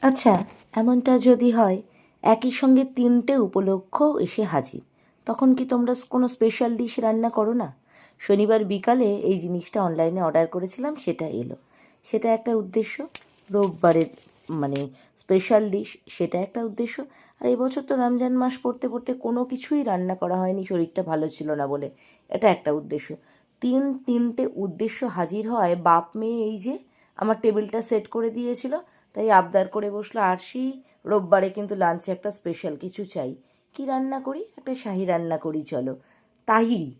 আচ্ছা, এমনটা যদি হয় একই সঙ্গে ৩টে উপলক্ষ এসে হাজির, তখন কি তোমরা কোনো স্পেশাল ডিশ রান্না করো না? শনিবার বিকালে এই জিনিসটা অনলাইনে অর্ডার করেছিলাম, সেটা এলো। সেটা একটা উদ্দেশ্য, রোববারের মানে স্পেশাল ডিশ, সেটা একটা উদ্দেশ্য। আর এই বছর তো রমজান মাস পড়তে পড়তে কোনো কিছুই রান্না করা হয়নি, শরীরটা ভালো ছিল না বলে, এটা একটা উদ্দেশ্য। তিনটে উদ্দেশ্য হাজির হয় বাপ মেয়ে। এই যে আমার টেবিলটা সেট করে দিয়েছিল, তাই আবদার করে বসলো, আরশি রোববারে কিন্তু লাঞ্চে একটা স্পেশাল কিছু চাই। কি রান্না করি? একটা শাহি রান্না করি চলো। তাহিরি।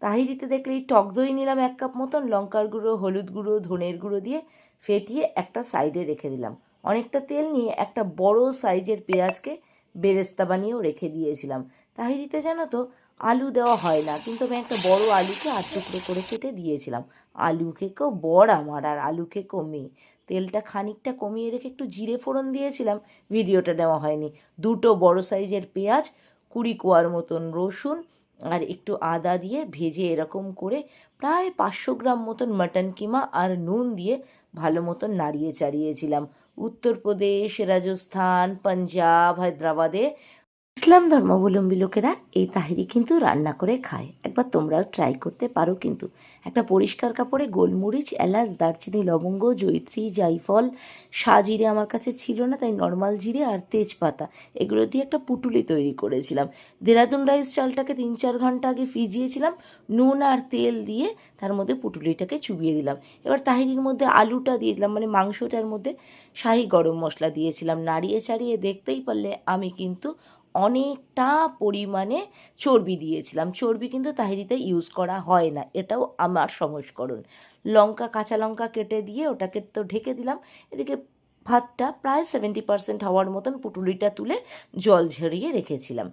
তাহিরিতে দেখলে এই টক দই নিলাম 1 কাপ মতন, লঙ্কার গুঁড়ো, হলুদ গুঁড়ো, ধনের গুঁড়ো দিয়ে ফেটিয়ে একটা সাইডে রেখে দিলাম। অনেকটা তেল নিয়ে একটা বড় সাইজের পেঁয়াজকে বেরেস্তা বানিয়েও রেখে দিয়েছিলাম। তাহিরিতে জানো তো আলু দেওয়া হয় না, কিন্তু আমি একটা বড় আলুকে 8 টুকরো করে কেটে দিয়েছিলাম। আলু খেকেও বড় আমার, আর আলু খেকেও মেয়ে। তেলটা খানিকটা কমিয়ে রেখে একটু জিরে ফোড়ন দিয়েছিলাম, ভিডিওটা নেওয়া হয়নি। দুটো বড় সাইজের পেঁয়াজ, 20 কোয়ার মতন রসুন আর একটু আদা দিয়ে ভেজে এরকম করে প্রায় 500 গ্রাম মতন মাটন কিমা আর নুন দিয়ে ভালো মতন নাড়িয়ে চাড়িয়েছিলাম। উত্তরপ্রদেশ, রাজস্থান, পাঞ্জাব, হায়দ্রাবাদে ইসলাম ধর্মাবলম্বী লোকেরা এই তাহিরি কিন্তু রান্না করে খায়। একবার তোমরাও ট্রাই করতে পারো কিন্তু। একটা পরিষ্কার কাপড়ে গোলমরিচ, এলাচ, দারচিনি, লবঙ্গ, জয়িত্রী, জায়ফল, সাজিরে আমার কাছে ছিল না, তাই নর্মাল জিরে আর তেজপাতা, এগুলো দিয়ে একটা পুটুলি তৈরি করেছিলাম। দেরাদুন রাইস চালটাকে 3-4 ঘন্টা আগে ভিজিয়েছিলাম, নুন আর তেল দিয়ে তার মধ্যে পুটুলিটাকে চুবিয়ে দিলাম। এবার তাহিরির মধ্যে আলুটা দিয়ে দিলাম, মানে মাংসটার মধ্যে শাহি গরম মশলা দিয়েছিলাম। নাড়িয়ে চাড়িয়ে দেখতেই পারলে আমি কিন্তু অনেকটা পরিমাণে চর্বি দিয়েছিলাম। চর্বি কিন্তু তাহিরিতে ইউজ করা হয় না, এটাও আমার সংস্করণ। কাঁচা লঙ্কা কেটে দিয়ে ওটাকে তো ঢেকে দিলাম। এদিকে ভাতটা প্রায় 70% হওয়ার মতন পুটুলিটা তুলে জল ঝরিয়ে রেখেছিলাম।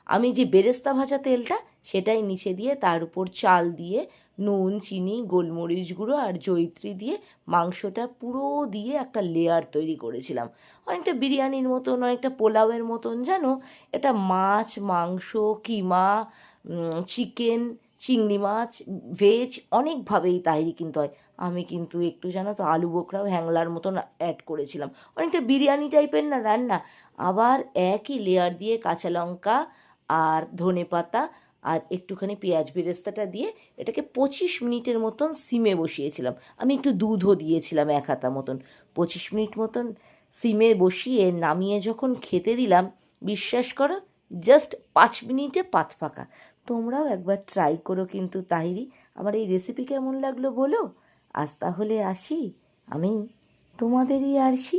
আমি যে বেরেস্তা ভাজা তেলটা, সেটাই নিচে দিয়ে তার উপর চাল দিয়ে নুন, চিনি, গোলমরিচ গুঁড়ো আর জয়িত্রী দিয়ে মাংসটা পুরো দিয়ে একটা লেয়ার তৈরি করেছিলাম। অনেকটা বিরিয়ানির মতন, অনেকটা পোলাওয়ের মতন, জানো। এটা মাছ, মাংস, কিমা, চিকেন, চিংড়ি মাছ, ভেজ অনেকভাবেই তাহিরি কিন্তু হয়। আমি কিন্তু একটু জানো তো আলু বোখরাও হ্যাংলার মতন অ্যাড করেছিলাম। অনেকটা বিরিয়ানি টাইপের না রান্না। আবার একই লেয়ার দিয়ে কাঁচা লঙ্কা আর ধনেপাতা আর একটুখানি পেঁয়াজ বেরেস্তাটা দিয়ে এটাকে 25 মিনিটের মতন সিমে বসিয়েছিলাম। আমি একটু দুধও দিয়েছিলাম 1 হাতা মতন। 25 মিনিট মতন সিমে বসিয়ে নামিয়ে যখন খেতে দিলাম, বিশ্বাস করো, জাস্ট 5 মিনিটে পাত ফাঁকা। তোমরাও একবার ট্রাই করো কিন্তু তাহিরি। আমার এই রেসিপি কেমন লাগলো বলো। আজ তাহলে আসি, আমি তোমাদেরই আরশি।